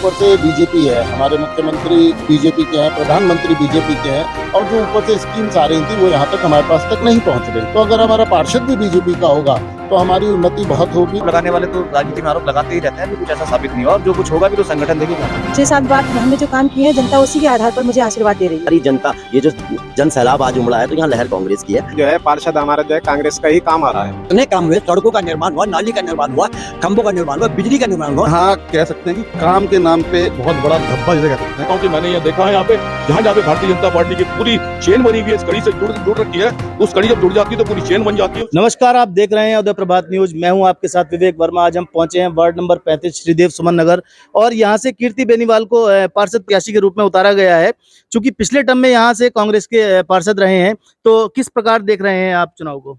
ऊपर से बीजेपी है, हमारे मुख्यमंत्री बीजेपी के हैं, प्रधानमंत्री बीजेपी के हैं, और जो ऊपर से स्कीम्स आ रही थी वो यहाँ तक हमारे पास तक नहीं पहुँच रही। तो अगर हमारा पार्षद भी बीजेपी का होगा तो हमारी उन्नति बहुत होगी। लगाने वाले तो राजनीति में आरोप लगाते ही रहते हैं, कुछ ऐसा साबित नहीं हुआ, और जो कुछ होगा भी तो संगठन देखेगा। 6-7 बार हमने जो काम किए हैं, जनता उसी के आधार पर मुझे आशीर्वाद दे रही है। सारी जनता, ये जो जन सैलाब आज उमड़ा है, तो यहाँ लहर कांग्रेस की है। जो है पार्षद हमारा जो है कांग्रेस का ही काम आ रहा है। इतने काम हुए, सड़कों का निर्माण हुआ, नाली का निर्माण हुआ, खंभों का निर्माण हुआ, बिजली का निर्माण हुआ। हाँ, कह सकते हैं कि काम के नाम पे बहुत बड़ा धब्बा जिसे कह सकते हैं। क्योंकि मैंने ये देखा है यहाँ पे जहाँ भारतीय जनता पार्टी की पूरी चेन बनी हुई है, इस कड़ी से जुड़ रखी है, उस कड़ी जब जुड़ जाती है तो पूरी चेन बन जाती है। नमस्कार, आप देख रहे हैं उदय प्रभात न्यूज। मैं हूं आपके साथ विवेक वर्मा। आज हम पहुंचे हैं वार्ड नंबर 35 श्रीदेव सुमन नगर, और यहां से कीर्ति बेनीवाल को पार्षद प्रत्याशी के रूप में उतारा गया है। चूंकि पिछले टर्म में यहां से कांग्रेस के पार्षद रहे हैं, तो किस प्रकार देख रहे हैं आप चुनाव को?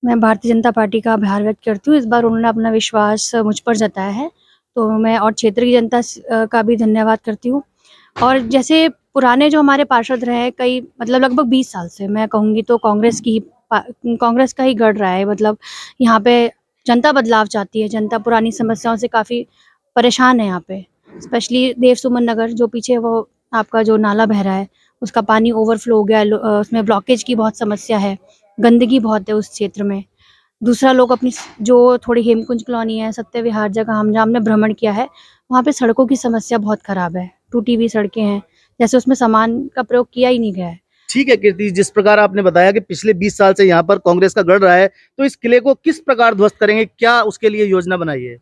मैं भारतीय जनता पार्टी का आभार व्यक्त करती हूँ। इस बार उन्होंने अपना विश्वास मुझ पर जताया है, तो मैं और क्षेत्र की जनता का भी धन्यवाद करती हूँ। और जैसे पुराने जो हमारे पार्षद रहे, कई मतलब लगभग 20 साल से मैं कहूँगी तो कांग्रेस का ही गढ़ रहा है। मतलब यहाँ पे जनता बदलाव चाहती है, जनता पुरानी समस्याओं से काफ़ी परेशान है। यहाँ पे स्पेशली देव सुमन नगर जो पीछे वो आपका जो नाला बह रहा है, उसका पानी ओवरफ्लो हो गया है, उसमें ब्लॉकेज की बहुत समस्या है, गंदगी बहुत है उस क्षेत्र में। दूसरा, लोग अपनी जो थोड़ी हेमकुंज कॉलोनी है, सत्य विहार जगह हमने भ्रमण किया है, वहाँ पे सड़कों की समस्या बहुत खराब है, टूटी हुई सड़कें हैं, जैसे उसमें सामान का प्रयोग किया ही नहीं गया है। ठीक है कीर्ति, जिस प्रकार आपने बताया कि पिछले 20 साल से यहाँ पर कांग्रेस का गढ़ रहा है, तो इस किले को किस प्रकार ध्वस्त करेंगे? क्या उसके लिए योजना बनाई है?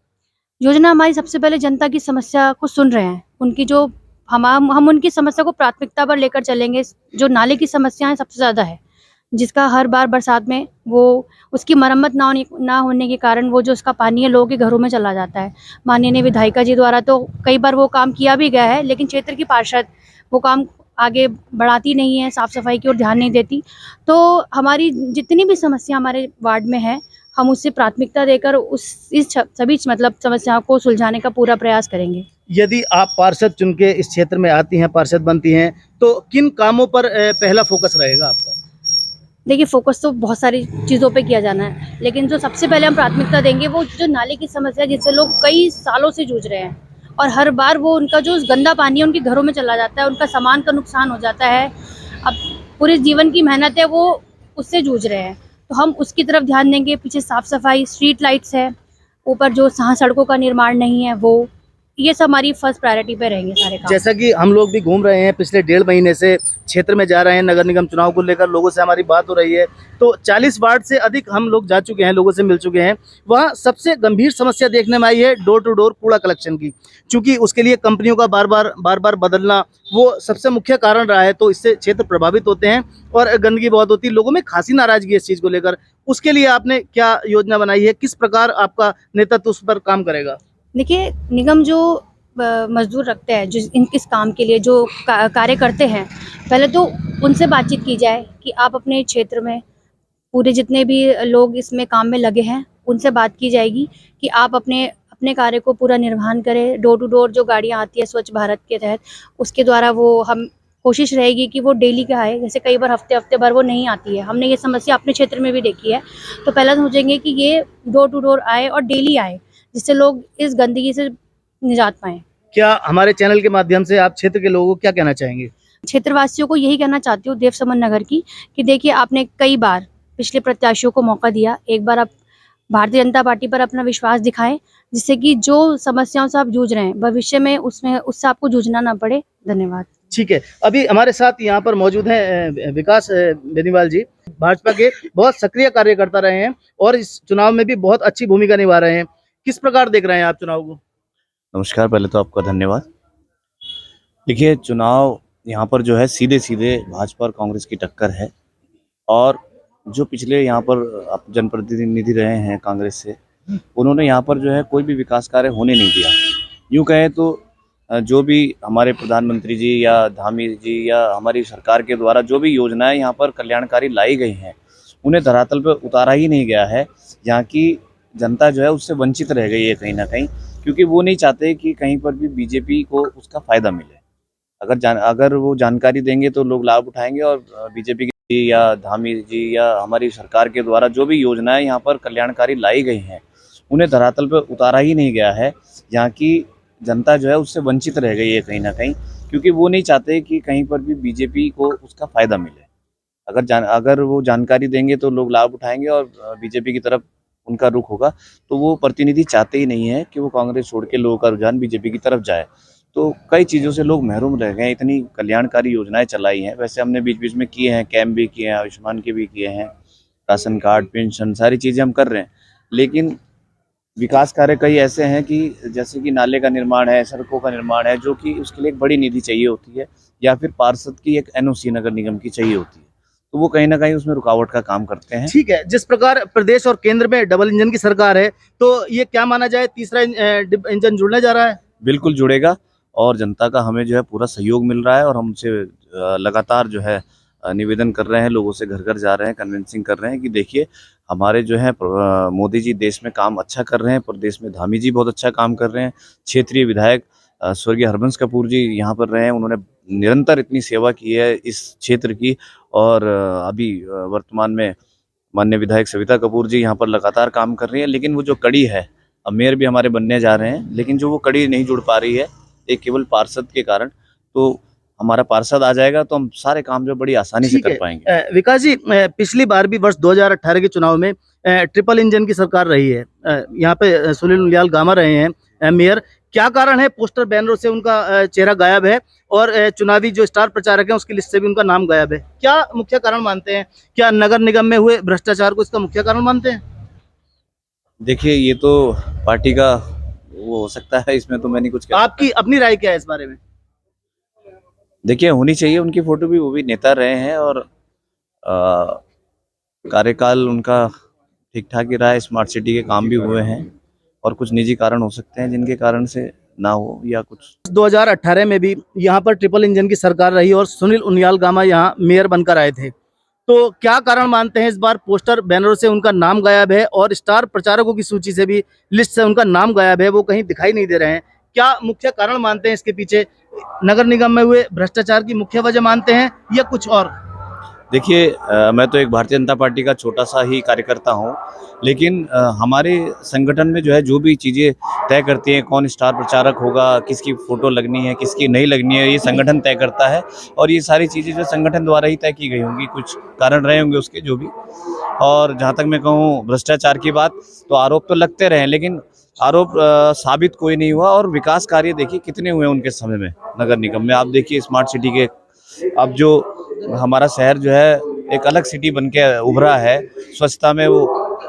योजना हमारी सबसे पहले जनता की समस्या को सुन रहे हैं, उनकी जो हम उनकी समस्या को प्राथमिकता पर लेकर चलेंगे। जो नाले की समस्या है सबसे ज़्यादा है, जिसका हर बार बरसात में वो उसकी मरम्मत ना होने के कारण वो जो उसका पानी है लोगों के घरों में चला जाता है। माननीय विधायिका जी द्वारा तो कई बार वो काम किया भी गया है, लेकिन क्षेत्र की पार्षद वो काम आगे बढ़ाती नहीं है, साफ़ सफाई की ओर ध्यान नहीं देती। तो हमारी जितनी भी समस्या हमारे वार्ड में है, हम उससे प्राथमिकता देकर सभी मतलब समस्याओं को सुलझाने का पूरा प्रयास करेंगे। यदि आप पार्षद चुन के इस क्षेत्र में आती हैं, पार्षद बनती हैं, तो किन कामों पर पहला फोकस रहेगा आपका? देखिए, फोकस तो बहुत सारी चीज़ों पे किया जाना है, लेकिन जो सबसे पहले हम प्राथमिकता देंगे वो जो नाले की समस्या, जिससे लोग कई सालों से जूझ रहे हैं, और हर बार वो उनका जो गंदा पानी है उनके घरों में चला जाता है, उनका सामान का नुकसान हो जाता है। अब पूरे जीवन की मेहनत है, वो उससे जूझ रहे हैं, तो हम उसकी तरफ ध्यान देंगे। पीछे साफ़ सफाई, स्ट्रीट लाइट्स है, ऊपर जो सड़कों का निर्माण नहीं है वो, ये सब हमारी फर्स्ट प्रायोरिटी पे रहेंगे सारे काम। जैसा कि हम लोग भी घूम रहे हैं, पिछले 1.5 महीने से क्षेत्र में जा रहे हैं, नगर निगम चुनाव को लेकर लोगों से हमारी बात हो रही है, तो 40 वार्ड से अधिक हम लोग जा चुके हैं, लोगों से मिल चुके हैं। वहाँ सबसे गंभीर समस्या देखने में आई है डोर टू डोर कूड़ा कलेक्शन की। चूंकि उसके लिए कंपनियों का बार बार बदलना वो सबसे मुख्य कारण रहा है, तो इससे क्षेत्र प्रभावित होते हैं और गंदगी बहुत होती है, लोगों में खासी नाराजगी है इस चीज़ को लेकर। उसके लिए आपने क्या योजना बनाई है? किस प्रकार आपका नेतृत्व उस पर काम करेगा? देखिए, निगम जो मजदूर रखते हैं, जो इस काम के लिए जो कार्य करते हैं, पहले तो उनसे बातचीत की जाए कि आप अपने क्षेत्र में पूरे जितने भी लोग इसमें काम में लगे हैं, उनसे बात की जाएगी कि आप अपने कार्य को पूरा निर्वहन करें। डोर टू डोर जो गाड़ियाँ आती है स्वच्छ भारत के तहत, उसके द्वारा वो हम कोशिश रहेगी कि वो डेली का आए। जैसे कई बार हफ्ते भर वो नहीं आती है, हमने ये समस्या अपने क्षेत्र में भी देखी है। तो पहला सोचेंगे कि ये डोर टू डोर आए और डेली आए, जिससे लोग इस गंदगी से निजात पाएँ। क्या हमारे चैनल के माध्यम से आप क्षेत्र के लोगों को क्या कहना चाहेंगे? क्षेत्रवासियों को यही कहना चाहती हूँ, देव सुमन नगर की, कि देखिए, आपने कई बार पिछले प्रत्याशियों को मौका दिया, एक बार आप भारतीय जनता पार्टी पर अपना विश्वास दिखाएं, जिससे कि जो समस्याओं से आप जूझ रहे हैं भविष्य में उससे आपको जूझना ना पड़े। धन्यवाद। ठीक है, अभी हमारे साथ यहाँ पर मौजूद हैं विकास बेनीवाल जी, भाजपा के बहुत सक्रिय कार्यकर्ता रहे हैं और इस चुनाव में भी बहुत अच्छी भूमिका निभा रहे हैं। किस प्रकार देख रहे हैं आप चुनाव को? नमस्कार, पहले तो आपका धन्यवाद। देखिए, चुनाव यहाँ पर जो है सीधे भाजपा और कांग्रेस की टक्कर है, और जो पिछले यहाँ पर जनप्रतिनिधि रहे हैं कांग्रेस से, उन्होंने यहाँ पर जो है कोई भी विकास कार्य होने नहीं दिया। यूँ कहें तो जो भी हमारे प्रधानमंत्री जी या धामी जी या हमारी सरकार के द्वारा जो भी योजनाएं यहाँ पर कल्याणकारी लाई गई हैं, उन्हें धरातल पर उतारा ही नहीं गया है। यहाँ की जनता जो है उससे वंचित रह गई है कहीं ना कहीं, क्योंकि वो नहीं चाहते कि कहीं पर भी बीजेपी को उसका फ़ायदा मिले। अगर वो जानकारी देंगे तो लोग लाभ उठाएंगे, और बीजेपी की या धामी जी या हमारी सरकार के द्वारा जो भी योजनाएं यहाँ पर कल्याणकारी लाई गई हैं, उन्हें धरातल पर उतारा ही नहीं गया है। यहाँ की जनता जो है उससे वंचित रह गई है कहीं ना कहीं, क्योंकि वो नहीं चाहते कि कहीं पर भी बीजेपी को उसका फायदा मिले। अगर वो जानकारी देंगे तो लोग लाभ उठाएंगे और बीजेपी की तरफ उनका रुख होगा, तो वो प्रतिनिधि चाहते ही नहीं है कि वो कांग्रेस छोड़ के लोगों का रुझान बीजेपी की तरफ जाए। तो कई चीज़ों से लोग महरूम रह गए हैं। इतनी कल्याणकारी योजनाएं चलाई हैं, वैसे हमने बीच बीच में किए हैं, कैंप भी किए हैं, आयुष्मान के भी किए हैं, राशन कार्ड, पेंशन, सारी चीज़ें हम कर रहे हैं, लेकिन विकास कार्य कई ऐसे हैं कि जैसे कि नाले का निर्माण है, सड़कों का निर्माण है, जो कि उसके लिए एक बड़ी निधि चाहिए होती है, या फिर पार्षद की एक एनओसी नगर निगम की चाहिए होती है, तो वो कहीं ना कहीं उसमें रुकावट का काम करते हैं। ठीक है, जिस प्रकार प्रदेश और केंद्र में डबल इंजन की सरकार है, तो ये क्या माना जाए, तीसरा इंजन जुड़ने जा रहा है? बिल्कुल जुड़ेगा, और जनता का हमें जो है पूरा सहयोग मिल रहा है, और हम उनसे लगातार जो है निवेदन कर रहे हैं, लोगों से घर घर जा रहे हैं, कन्विंसिंग कर रहे हैं कि देखिए हमारे जो है मोदी जी देश में काम अच्छा कर रहे हैं, प्रदेश में धामी जी बहुत अच्छा काम कर रहे हैं, क्षेत्रीय विधायक स्वर्गीय हरबंस कपूर जी यहाँ पर रहे हैं, उन्होंने निरंतर इतनी सेवा की है इस क्षेत्र की, और अभी वर्तमान में माननीय विधायक सविता कपूर जी यहाँ पर लगातार काम कर रही है। लेकिन वो जो कड़ी है, अब मेयर भी हमारे बनने जा रहे हैं, लेकिन जो वो कड़ी नहीं जुड़ पा रही है एक केवल पार्षद के कारण, तो हमारा पार्षद आ जाएगा तो हम सारे काम जो बड़ी आसानी से कर पाएंगे। विकास जी, पिछली बार भी वर्ष 2018 के चुनाव में ट्रिपल इंजन की सरकार रही है, यहाँ पे सुनील उनियाल गामा रहे हैं मेयर। क्या कारण है पोस्टर बैनरों से उनका चेहरा गायब है, और चुनावी जो स्टार प्रचारक हैं उसकी लिस्ट से भी उनका नाम गायब है? क्या मुख्य कारण मानते हैं? क्या नगर निगम में हुए भ्रष्टाचार को इसका मुख्य कारण मानते हैं? देखिए ये तो पार्टी का वो हो सकता है, इसमें तो मैं नहीं कुछ कह सकता। आपकी अपनी राय क्या है इस बारे में? देखिए होनी चाहिए उनकी फोटो भी, वो भी नेता रहे हैं, और कार्यकाल उनका ठीक ठाक ही रहा है, स्मार्ट सिटी के काम भी हुए हैं, और कुछ निजी कारण हो सकते हैं जिनके कारण से ना हो, या कुछ 2018 में भी यहाँ पर ट्रिपल इंजन की सरकार रही और सुनील उनियाल गामा यहाँ मेयर बनकर आए थे, तो क्या कारण मानते हैं इस बार पोस्टर बैनरों से उनका नाम गायब है, और स्टार प्रचारकों की सूची से भी, लिस्ट से उनका नाम गायब है, वो कहीं दिखाई नहीं दे रहे हैं? क्या मुख्य कारण मानते हैं इसके पीछे? नगर निगम में हुए भ्रष्टाचार की मुख्य वजह मानते हैं, या कुछ और? देखिए मैं तो एक भारतीय जनता पार्टी का छोटा सा ही कार्यकर्ता हूं, लेकिन हमारे संगठन में जो है जो भी चीज़ें तय करती हैं, कौन स्टार प्रचारक होगा, किसकी फ़ोटो लगनी है, किसकी नहीं लगनी है, ये संगठन तय करता है, और ये सारी चीज़ें जो संगठन द्वारा ही तय की गई होंगी, कुछ कारण रहे होंगे उसके जो भी। और जहाँ तक मैं कहूँ भ्रष्टाचार की बात, तो आरोप तो लगते रहे, लेकिन आरोप साबित कोई नहीं हुआ, और विकास कार्य देखिए कितने हुए उनके समय में नगर निगम में। आप देखिए स्मार्ट सिटी के, अब जो हमारा शहर जो है एक अलग सिटी बन के उभरा है, स्वच्छता में वो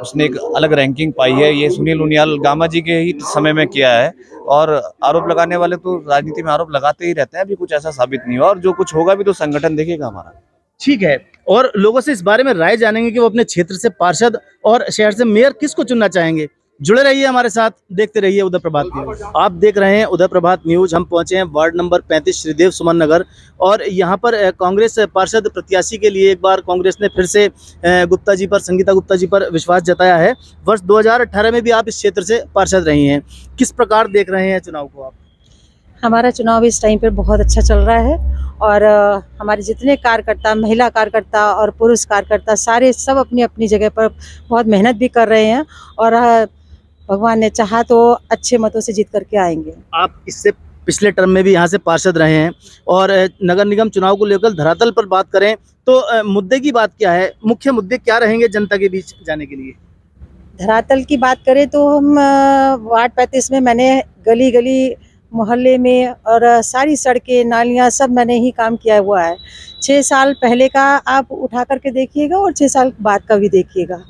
उसने एक अलग रैंकिंग पाई है, ये सुनील उनियाल गामा जी के ही समय में किया है। और आरोप लगाने वाले तो राजनीति में आरोप लगाते ही रहते हैं, अभी कुछ ऐसा साबित नहीं हुआ, और जो कुछ होगा भी तो संगठन देखेगा हमारा। ठीक है, और लोगों से इस बारे में राय जानेंगे कि वो अपने क्षेत्र से पार्षद और शहर से मेयर किसको चुनना चाहेंगे। जुड़े रहिए हमारे साथ, देखते रहिए उदय प्रभात न्यूज। आप देख रहे हैं उदय प्रभात न्यूज। हम पहुंचे हैं वार्ड नंबर 35 श्रीदेव सुमन नगर, और यहाँ पर कांग्रेस पार्षद प्रत्याशी के लिए एक बार कांग्रेस ने फिर से गुप्ता जी पर, संगीता गुप्ता जी पर विश्वास जताया है। वर्ष 2018 में भी आप इस क्षेत्र से पार्षद रही हैं, किस प्रकार देख रहे हैं चुनाव को आप? हमारा चुनाव इस टाइम पे बहुत अच्छा चल रहा है, और हमारे जितने कार्यकर्ता, महिला कार्यकर्ता और पुरुष कार्यकर्ता, सारे सब अपनी अपनी जगह पर बहुत मेहनत भी कर रहे हैं, और भगवान ने चाहा तो अच्छे मतों से जीत करके आएंगे। आप इससे पिछले टर्म में भी यहाँ से पार्षद रहे हैं, और नगर निगम चुनाव को लेकर धरातल पर बात करें तो मुद्दे की बात क्या है, मुख्य मुद्दे क्या रहेंगे जनता के बीच जाने के लिए? धरातल की बात करें तो हम वार्ड 35 में मैंने गली गली, मोहल्ले में, और सारी सड़कें, नालियाँ सब मैंने ही काम किया हुआ है। 6 साल पहले का आप उठा करके देखिएगा, और 6 साल बाद का भी देखिएगा।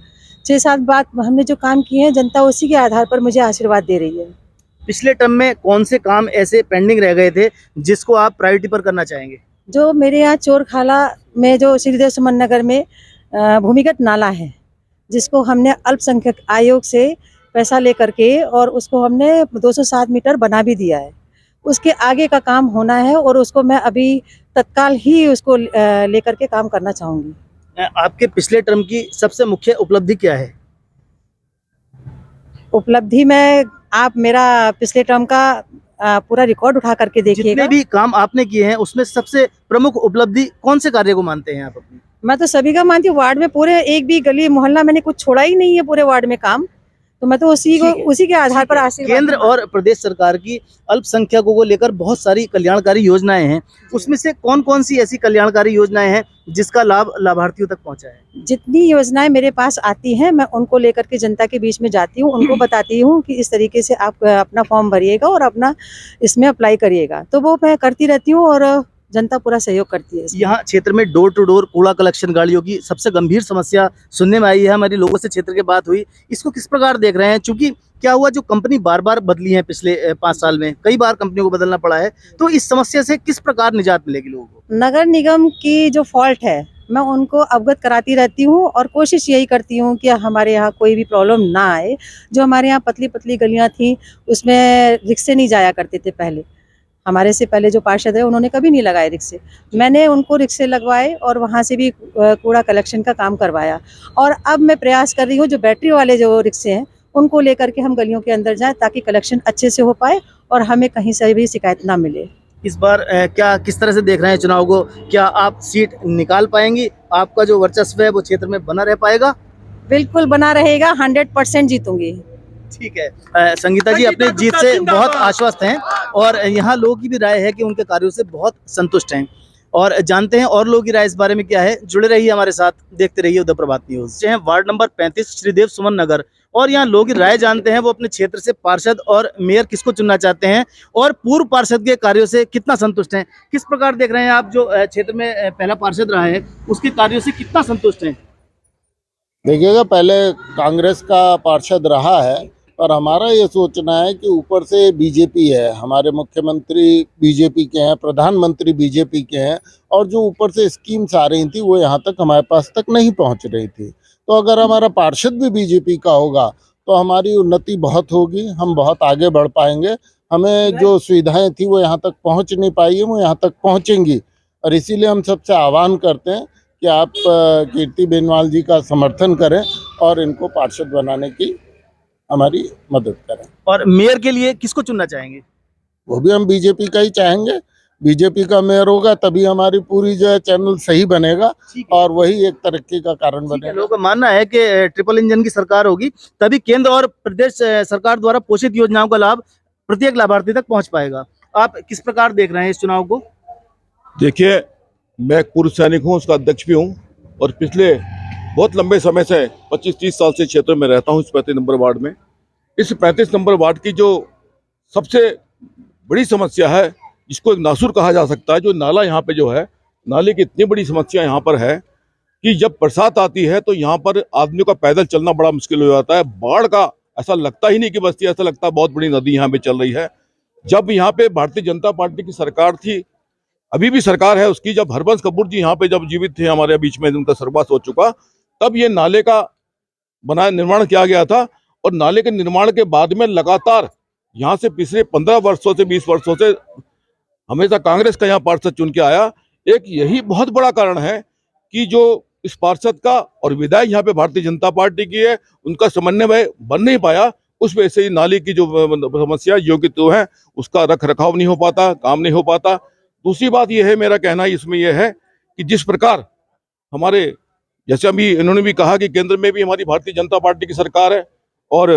6 साल बाद हमने जो काम किए हैं, जनता उसी के आधार पर मुझे आशीर्वाद दे रही है। पिछले टर्म में कौन से काम ऐसे पेंडिंग रह गए थे जिसको आप प्रायोरिटी पर करना चाहेंगे? जो मेरे यहाँ चोरखाला में जो श्रीदेव सुमन नगर में भूमिगत नाला है, जिसको हमने अल्पसंख्यक आयोग से पैसा ले करके, और उसको हमने 207 मीटर बना भी दिया है। उसके आगे का काम होना है, और उसको मैं अभी तत्काल ही उसको ले करके काम करना चाहूँगी। आपके पिछले टर्म की सबसे मुख्य उपलब्धि क्या है? उपलब्धि में आप मेरा पिछले टर्म का पूरा रिकॉर्ड उठा करके देखिएगा। जितने भी काम आपने किए हैं उसमें सबसे प्रमुख उपलब्धि कौन से कार्य को मानते हैं आप अपनी? मैं तो सभी का मानती हूँ। वार्ड में पूरे एक भी गली मोहल्ला मैंने कुछ छोड़ा ही नहीं है पूरे वार्ड में काम। तो मैं तो उसी के आधार पर आशीर्वाद केंद्र और प्रदेश सरकार की अल्पसंख्यकों को लेकर बहुत सारी कल्याणकारी योजनाएं हैं, उसमें से कौन कौन सी ऐसी कल्याणकारी योजनाएं हैं जिसका लाभ लाभार्थियों तक पहुंचा है? जितनी योजनाएं मेरे पास आती हैं मैं उनको लेकर के जनता के बीच में जाती हूँ, उनको बताती हूँ कि इस तरीके से आप अपना फॉर्म भरिएगा और अपना इसमें अप्लाई करिएगा, तो वो मैं करती रहती हूँ और जनता पूरा सहयोग करती है। यहाँ क्षेत्र में डोर टू डोर कूड़ा कलेक्शन गाड़ियों की सबसे गंभीर समस्या सुनने में आई है, हमारी लोगों से क्षेत्र की बात हुई, इसको किस प्रकार देख रहे हैं? चूंकि क्या हुआ, जो कंपनी बार बार बदली है, पिछले 5 साल में कई बार कंपनियों को बदलना पड़ा है, तो इस समस्या से किस प्रकार निजात मिलेगी लोगों को? नगर निगम की जो फॉल्ट है मैं उनको अवगत कराती रहती हूँ और कोशिश यही करती हूँ कि हमारे यहाँ कोई भी प्रॉब्लम ना आए। जो हमारे यहाँ पतली पतली गलियाँ थी उसमें रिक्शे नहीं जाया करते थे पहले, हमारे से पहले जो पार्षद है उन्होंने कभी नहीं लगाए रिक्शे, मैंने उनको रिक्शे लगवाए और वहाँ से भी कूड़ा कलेक्शन का काम करवाया। और अब मैं प्रयास कर रही हूँ जो बैटरी वाले जो रिक्शे हैं उनको लेकर के हम गलियों के अंदर जाएं ताकि कलेक्शन अच्छे से हो पाए और हमें कहीं से भी शिकायत ना मिले। इस बार क्या किस तरह से देख रहे हैं चुनाव को? क्या आप सीट निकाल पाएंगी? आपका जो वर्चस्व है वो क्षेत्र में बना रह पाएगा? बिल्कुल बना रहेगा, 100% जीतूंगी। ठीक है। संगीता जी अपनी जीत से बहुत आश्वस्त हैं और यहाँ लोगों की भी राय है कि उनके कार्यों से बहुत संतुष्ट हैं, और जानते हैं और लोगों की राय इस बारे में क्या है। जुड़े रहिए हमारे साथ, देखते रहिए उदय प्रभात news. Ward number 35 Shridev Suman Nagar, और यहाँ लोगों की राय जानते हैं वो अपने क्षेत्र से पार्षद और मेयर किसको चुनना चाहते हैं और पूर्व पार्षद के कार्यों से कितना संतुष्ट हैं। किस प्रकार देख रहे हैं आप, जो क्षेत्र में पहला पार्षद रहा है उसके कार्यों से कितना संतुष्ट हैं? देखिएगा, पहले कांग्रेस का पार्षद रहा है, पर हमारा ये सोचना है कि ऊपर से बीजेपी है, हमारे मुख्यमंत्री बीजेपी के हैं, प्रधानमंत्री बीजेपी के हैं, और जो ऊपर से स्कीम्स आ रही थी वो यहाँ तक हमारे पास तक नहीं पहुँच रही थी। तो अगर हमारा पार्षद भी बीजेपी का होगा तो हमारी उन्नति बहुत होगी, हम बहुत आगे बढ़ पाएंगे। हमें जो सुविधाएं थी वो यहाँ तक पहुँच नहीं पाई है, वो यहाँ तक पहुँचेंगी। और इसीलिए हम सबसे आह्वान करते हैं कि आप कीर्ति बेनीवाल जी का समर्थन करें और इनको पार्षद बनाने की हमारी मदद करें। और मेयर के लिए किसको चुनना चाहेंगे? वो भी हम बीजेपी का ही चाहेंगे, बीजेपी का मेयर होगा तभी हमारी पूरी जो है चैनल सही बनेगा और वही एक तरक्की का कारण बनेगा। लोगों का मानना है कि ट्रिपल इंजन की सरकार होगी तभी केंद्र और प्रदेश सरकार द्वारा पोषित योजनाओं का लाभ प्रत्येक लाभार्थी तक पहुंच पाएगा। आप किस प्रकार देख रहे हैं इस चुनाव को? देखिए, मैं एक पूर्व सैनिक हूँ, उसका अध्यक्ष भी हूँ, और पिछले बहुत लंबे समय से 25-30 साल से क्षेत्र में रहता हूँ इस 35 नंबर वार्ड में। इस 35 नंबर वार्ड की जो सबसे बड़ी समस्या है, जिसको एक नासुर कहा जा सकता है, जो नाला यहाँ पे जो है, नाले की इतनी बड़ी समस्या यहाँ पर है कि जब बरसात आती है तो यहाँ पर आदमियों का पैदल चलना बड़ा मुश्किल हो जाता है। बाढ़ का ऐसा लगता ही नहीं कि बस्ती, ऐसा लगता है बहुत बड़ी नदी यहाँ पे चल रही है। जब यहाँ पे भारतीय जनता पार्टी की सरकार थी, अभी भी सरकार है उसकी, जब हरबंस कपूर जी यहाँ पे जब जीवित थे, हमारे बीच में उनका स्वर्गवास हो चुका, तब ये नाले का निर्माण किया गया था। और नाले के निर्माण के बाद में लगातार यहाँ से पिछले 15 वर्षों से 20 वर्षों से हमेशा कांग्रेस का यहाँ पार्षद चुन के आया। एक यही बहुत बड़ा कारण है कि जो इस पार्षद का और विधायक यहाँ पे भारतीय जनता पार्टी की है, उनका समन्वय बन नहीं पाया। उस वजह से नाली की जो समस्या योग्य तो है, उसका रख रखाव नहीं हो पाता, काम नहीं हो पाता। दूसरी बात यह है, मेरा कहना इसमें यह है कि जिस प्रकार हमारे, जैसे अभी इन्होंने भी कहा कि केंद्र में भी हमारी भारतीय जनता पार्टी की सरकार है और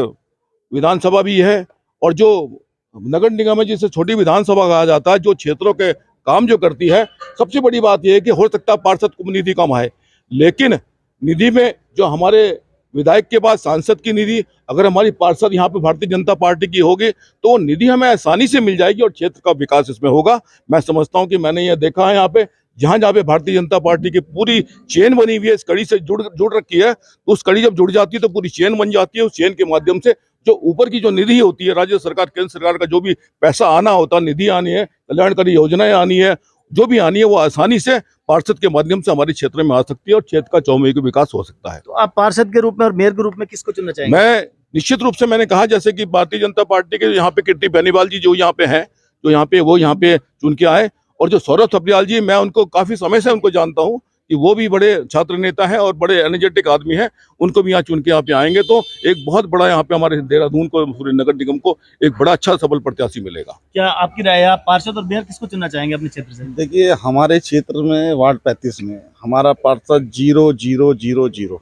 विधानसभा भी है, और जो नगर निगम है जिसे छोटी विधानसभा कहा जाता है, जो क्षेत्रों के काम जो करती है, सबसे बड़ी बात यह है कि हो सकता है पार्षद को निधि कम आए, लेकिन निधि में जो हमारे विधायक के पास सांसद की निधि, अगर हमारी पार्षद यहाँ पे भारतीय जनता पार्टी की होगी तो वो निधि हमें आसानी से मिल जाएगी और क्षेत्र का विकास इसमें होगा। मैं समझता हूँ कि मैंने ये देखा है, यहाँ पे जहाँ पे भारतीय जनता पार्टी की पूरी चेन बनी हुई है, इस कड़ी से जुड़ रखी है, तो उस कड़ी जब जुड़ जाती है तो पूरी चेन बन जाती है। उस चेन के माध्यम से जो ऊपर की जो निधि होती है, राज्य सरकार केंद्र सरकार का जो भी पैसा आना होता है, निधि आनी है, कल्याणकारी योजनाएं आनी है, जो भी आनी है, वो आसानी से पार्षद के माध्यम से हमारे क्षेत्र में आ सकती है और क्षेत्र का चौमुखी विकास हो सकता है। तो आप पार्षद के रूप में और मेयर के रूप में किसको चुनना चाहेंगे? मैं निश्चित रूप से, मैंने कहा जैसे कि भारतीय जनता पार्टी के यहाँ पे कीर्ति बेनीवाल जी जो यहाँ पे हैं, जो यहाँ पे चुन के आए, और जो सौरभ सब्रियाल जी, मैं उनको काफी समय से उनको जानता हूँ कि वो भी बड़े छात्र नेता हैं और बड़े एनर्जेटिक आदमी हैं, उनको भी यहाँ चुन के यहाँ पे आएंगे तो एक बहुत बड़ा यहाँ पे हमारे देहरादून को, पूरे नगर निगम को एक बड़ा अच्छा सबल प्रत्याशी मिलेगा। क्या आपकी राय है, आप पार्षद और मेयर किसको चुनना चाहेंगे अपने क्षेत्र से? देखिए, हमारे क्षेत्र में वार्ड 35 में हमारा पार्षद 0-0-0-0,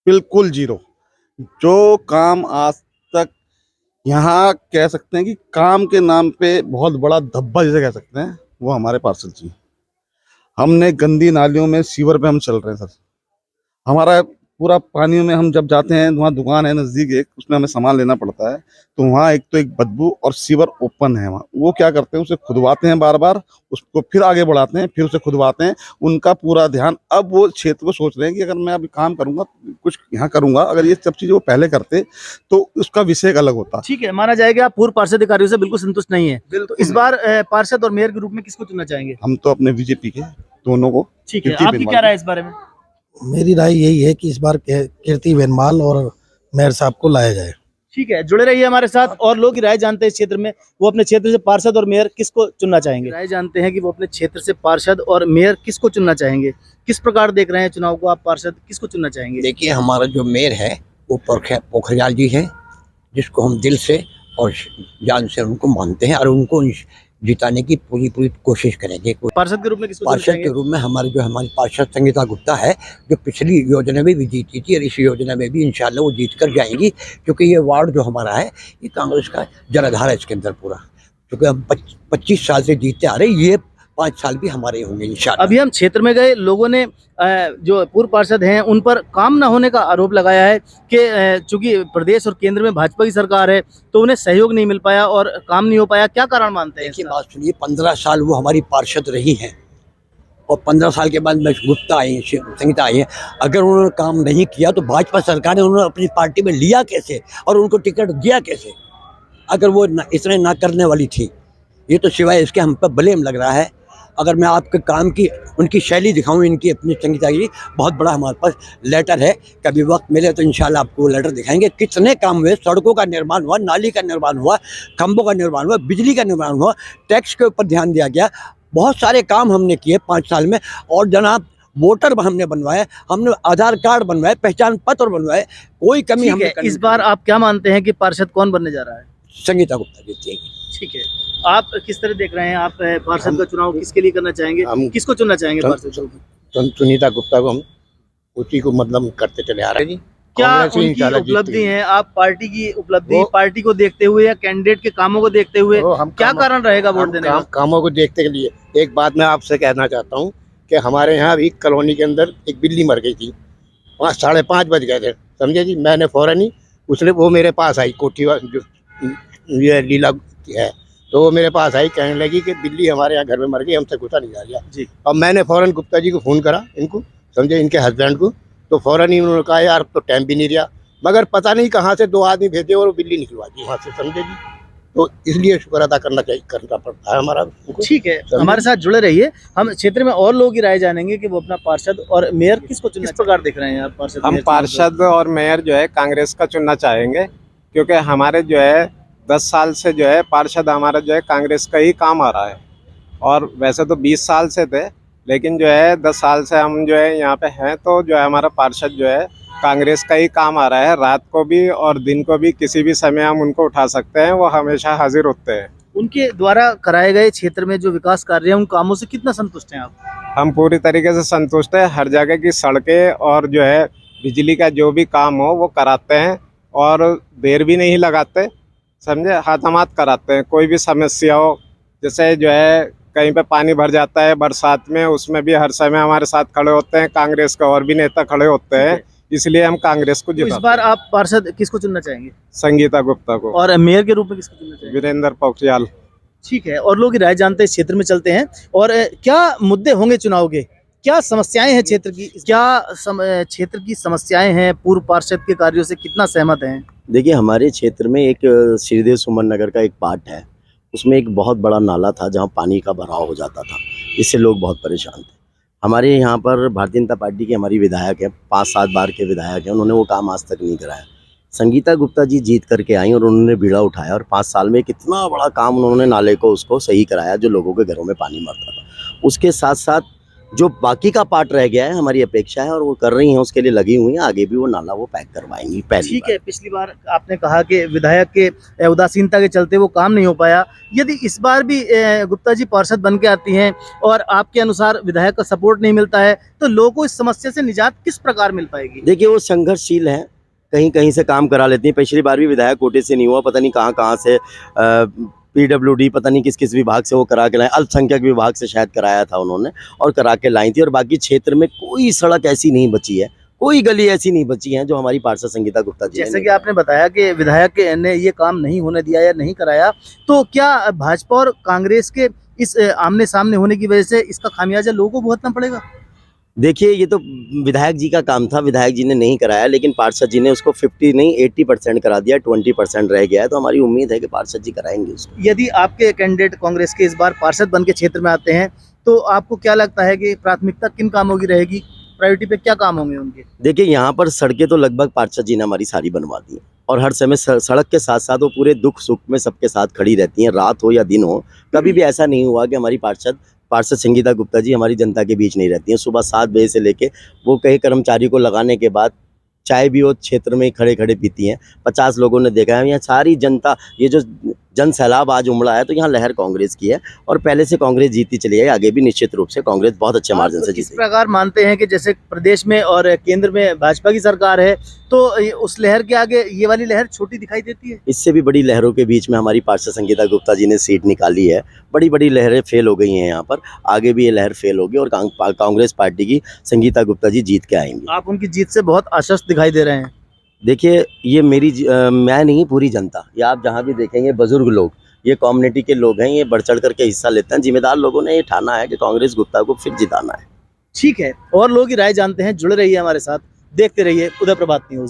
बिल्कुल 0। जो काम आज तक यहाँ कह सकते हैं कि काम के नाम पे बहुत बड़ा धब्बा जिसे कह सकते हैं, वो हमारे पार्षद जी। हमने गंदी नालियों में सीवर पे हम चल रहे हैं सर। हमारा पूरा पानियों में हम जब जाते हैं, वहाँ दुकान है नज़दीक एक, उसमें हमें सामान लेना पड़ता है, तो वहाँ एक तो एक बदबू और सीवर ओपन है वहाँ। वो क्या करते हैं, उसे खुदवाते हैं बार बार, उसको फिर आगे बढ़ाते हैं, फिर उसे खुदवाते हैं। उनका पूरा ध्यान, अब वो क्षेत्र को सोच रहे हैं कि अगर मैं अभी काम करूंगा, कुछ यहाँ करूंगा, अगर ये सब चीज़ें वो पहले करते तो उसका विषय एक अलग होता। ठीक है, माना जाएगा आप पूर्व पार्षद अधिकारियों से बिल्कुल संतुष्ट नहीं है, तो इस बार पार्षद और मेयर के रूप में किसको चुनना चाहेंगे? हम तो अपने बीजेपी के दोनों को। ठीक है, आपकी क्या राय है इस बारे में? मेरी राय यही है कि इस बार कीर्ति वेनमाल और मेयर साहब को लाया जाए। ठीक है, जुड़े रहिए हमारे साथ। और लोग की राय जानते हैं इस क्षेत्र में, वो अपने क्षेत्र से पार्षद और मेयर किसको चुनना चाहेंगे। राय जानते हैं कि वो अपने क्षेत्र से पार्षद और मेयर किसको चुनना चाहेंगे। किस प्रकार देख रहे हैं चुनाव को आप? पार्षद किसको चुनना चाहेंगे? देखिए, हमारा जो मेयर है वो पोखरियाल जी है, जिसको हम दिल से और जान से उनको मानते हैं और उनको जिताने की पूरी कोशिश करेंगे। पार्षद के रूप में किसको? पार्षद के रूप में हमारी पार्षद संगीता गुप्ता है, जो पिछली योजना में भी जीती थी और इस योजना में भी इंशाल्लाह वो जीत कर जाएंगी, क्योंकि ये वार्ड जो हमारा है ये कांग्रेस का जनाधार है इसके अंदर पूरा, क्योंकि हम 25 साल से जीतते आ रहे, ये 5 साल भी हमारे होंगे इंशाल्लाह। अभी हम क्षेत्र में गए, लोगों ने जो पूर्व पार्षद हैं उन पर काम न होने का आरोप लगाया है कि चूंकि प्रदेश और केंद्र में भाजपा की सरकार है तो उन्हें सहयोग नहीं मिल पाया और काम नहीं हो पाया। क्या कारण मानते हैं? देखिए, बात सुनिए, 15 साल वो हमारी पार्षद रही हैं और 15 साल के बाद गुप्ता आई, संगीता आई है। अगर उन्होंने काम नहीं किया तो भाजपा सरकार ने उन्होंने अपनी पार्टी में लिया कैसे और उनको टिकट दिया कैसे, अगर वो इतने ना करने वाली थी? ये तो सिवाय इसके हम पर ब्लेम लग रहा है। अगर मैं आपके काम की उनकी शैली दिखाऊं, इनकी अपनी संगीता की, बहुत बड़ा हमारे पास लेटर है, कभी वक्त मिले तो इंशाल्लाह आपको वो लेटर दिखाएंगे। कितने काम हुए, सड़कों का निर्माण हुआ, नाली का निर्माण हुआ, खंभों का निर्माण हुआ, बिजली का निर्माण हुआ, टैक्स के ऊपर ध्यान दिया गया, बहुत सारे काम हमने किए 5 साल में। और जनाब, वोटर हमने बनवाए, हमने आधार कार्ड बनवाए, पहचान पत्र बनवाए, कोई कमी हमने। इस बार आप क्या मानते हैं कि पार्षद कौन बनने जा रहा है? संगीता गुप्ता जीतेगी। ठीक है, आप किस तरह देख रहे हैं? आप पार्षद का चुनाव किसके लिए करना चाहेंगे? किसको चुनना चाहेंगे पार्षद? सुनीता गुप्ता को हम उसी को मतलब करते चले आ रहे हैं। क्या उनकी उपलब्धि है? आप पार्टी की उपलब्धि, पार्टी को देखते हुए या कैंडिडेट के कामों को देखते हुए क्या कारण रहेगा वोट देने का? कामों को देखते के लिए एक बात मैं आपसे कहना चाहता हूँ कि हमारे यहाँ भी कॉलोनी के अंदर एक बिल्ली मर गई थी, 5:30 बज गए थे, समझे जी। मैंने फौरन ही उसने वो मेरे पास आई, कोठी जो ये लीला है, तो वो मेरे पास आई, कहने लगी कि बिल्ली हमारे यहाँ घर में मर गई, हमसे गुस्सा नहीं आ गया जी। अब मैंने फौरन गुप्ता जी को फ़ोन करा, इनको समझे, इनके हस्बैंड को, तो फौरन ही उन्होंने कहा यार अब तो टाइम भी नहीं रहा, मगर पता नहीं कहाँ से 2 आदमी भेजे और वो बिल्ली निकलवा दी वहाँ से, समझे जी। तो इसलिए शुक्र अदा करना पड़ता है हमारा। ठीक है, हमारे साथ जुड़े रहिए। हम क्षेत्र में और लोगों की राय जानेंगे कि वो अपना पार्षद और मेयर किसको चुनना, किस प्रकार देख रहे हैं आप? हम पार्षद और मेयर जो है कांग्रेस का चुनना चाहेंगे, क्योंकि हमारे जो है 10 साल से जो है पार्षद हमारा जो है कांग्रेस का ही काम आ रहा है। और वैसे तो 20 साल से थे, लेकिन जो है 10 साल से हम जो है यहाँ पे हैं, तो जो है हमारा पार्षद जो है कांग्रेस का ही काम आ रहा है। रात को भी और दिन को भी किसी भी समय हम उनको उठा सकते हैं, वो हमेशा हाजिर होते हैं। उनके द्वारा कराए गए क्षेत्र में जो विकास कार्य हैं उन कामों से कितना संतुष्ट हैं आप? हम पूरी तरीके से संतुष्ट हैं। हर जगह की सड़कें और जो है बिजली का जो भी काम हो वो कराते हैं और देर भी नहीं लगाते, समझे, हाथामात कराते हैं। कोई भी समस्या हो, जैसे जो है कहीं पे पानी भर जाता है बरसात में, उसमें भी हर समय हमारे साथ खड़े होते हैं। कांग्रेस का और भी नेता खड़े होते हैं, इसलिए हम कांग्रेस को जिताते हैं। इस बार आप पार्षद किसको चुनना चाहेंगे? संगीता गुप्ता को। और मेयर के रूप में किसको चुनना चाहेंगे? वीरेंद्र पोखरियाल। ठीक है, और लोग की राय जानते हैं, क्षेत्र में चलते हैं। और क्या मुद्दे होंगे चुनाव के, क्या समस्याएं हैं क्षेत्र की, क्षेत्र की समस्याएं हैं, पूर्व पार्षद के कार्यों से कितना सहमत हैं? देखिए, हमारे क्षेत्र में एक श्रीदेव सुमन नगर का एक पार्ट है, उसमें एक बहुत बड़ा नाला था जहां पानी का भराव हो जाता था, इससे लोग बहुत परेशान थे। हमारे यहाँ पर भारतीय जनता पार्टी की हमारी विधायक है, 5-7 बार के विधायक हैं, उन्होंने वो काम आज तक नहीं कराया। संगीता गुप्ता जी जीत करके आई और उन्होंने बीड़ा उठाया और 5 साल में कितना बड़ा काम उन्होंने नाले को उसको सही कराया, जो लोगों के घरों में पानी मरता था। उसके साथ साथ जो बाकी का पार्ट रह गया है, हमारी अपेक्षा है और वो कर रही हैं, उसके लिए लगी हुई हैं, आगे भी वो नाला वो पैक करवाएंगी। ठीक है, पिछली बार आपने कहा कि विधायक के उदासीनता के चलते वो काम नहीं हो पाया। यदि इस बार भी गुप्ता जी पार्षद बन के आती हैं और आपके अनुसार विधायक का सपोर्ट नहीं मिलता है, तो लोगों को इस समस्या से निजात किस प्रकार मिल पाएगी? देखिए, वो संघर्षशील है, कहीं कहीं से काम करा लेती हैं। पिछली बार भी विधायक कोटे से नहीं हुआ, पता नहीं कहाँ कहाँ से PWD पता नहीं किस किस विभाग से वो करा के लाए, अल्पसंख्यक विभाग से शायद कराया था उन्होंने और करा के लाई थी। और बाकी क्षेत्र में कोई सड़क ऐसी नहीं बची है, कोई गली ऐसी नहीं बची है जो हमारी पार्षद संगीता गुप्ता जी जैसे कि आपने बताया कि विधायक ने ये काम नहीं होने दिया या नहीं कराया, तो क्या भाजपा और कांग्रेस के इस आमने सामने होने की वजह से इसका खामियाजा लोगों को भुगतना पड़ेगा? देखिए, ये तो विधायक जी का काम था, विधायक जी ने नहीं कराया, लेकिन पार्षद जी ने उसको 50 नहीं 80% करा दिया, 20% रह गया है। तो हमारी उम्मीद है कि पार्षद जी कराएंगे उसको। यदि आपके कैंडिडेट कांग्रेस के इस बार पार्षद बन के क्षेत्र में आते हैं, तो आपको क्या लगता है कि प्राथमिकता किन कामों की रहेगी, प्रायोरिटी पे क्या काम होंगे उनके? देखिए, यहाँ पर सड़कें तो लगभग पार्षद जी ने हमारी सारी बनवा दी हैं और हर समय सड़क के साथ साथ वो पूरे दुख सुख में सबके साथ खड़ी रहती हैं, रात हो या दिन हो। कभी भी ऐसा नहीं हुआ कि हमारी पार्षद संगीता गुप्ता जी हमारी जनता के बीच नहीं रहती हैं। सुबह 7 बजे से लेके वो कई कर्मचारी को लगाने के बाद चाय भी वो क्षेत्र में ही खड़े खड़े पीती हैं। 50 लोगों ने देखा है। यहाँ सारी जनता, ये जो जन सैलाब आज उमड़ा है, तो यहाँ लहर कांग्रेस की है और पहले से कांग्रेस जीतती चली है, आगे भी निश्चित रूप से कांग्रेस बहुत अच्छे मार्जिन से इस जीतेगी। प्रकार मानते हैं कि जैसे प्रदेश में और केंद्र में भाजपा की सरकार है, तो उस लहर के आगे ये वाली लहर छोटी दिखाई देती है? इससे भी बड़ी लहरों के बीच में हमारी पार्षद संगीता गुप्ता जी ने सीट निकाली है। बड़ी बड़ी लहरें फेल हो गई हैं यहाँ पर, आगे भी ये लहर फेल होगी और कांग्रेस पार्टी की संगीता गुप्ता जी जीत के आएंगी। आप उनकी जीत से बहुत आश्वस्त दिखाई दे रहे हैं। देखिए, ये मैं नहीं, पूरी जनता, ये आप जहाँ भी देखेंगे बुजुर्ग लोग, ये कम्युनिटी के लोग हैं, ये बढ़ चढ़ करके हिस्सा लेते हैं। जिम्मेदार लोगों ने ये ठाना है कि कांग्रेस गुप्ता को फिर जिताना है। ठीक है, और लोग की राय जानते हैं, जुड़े रहिए हमारे साथ, देखते रहिए उदय प्रभात न्यूज।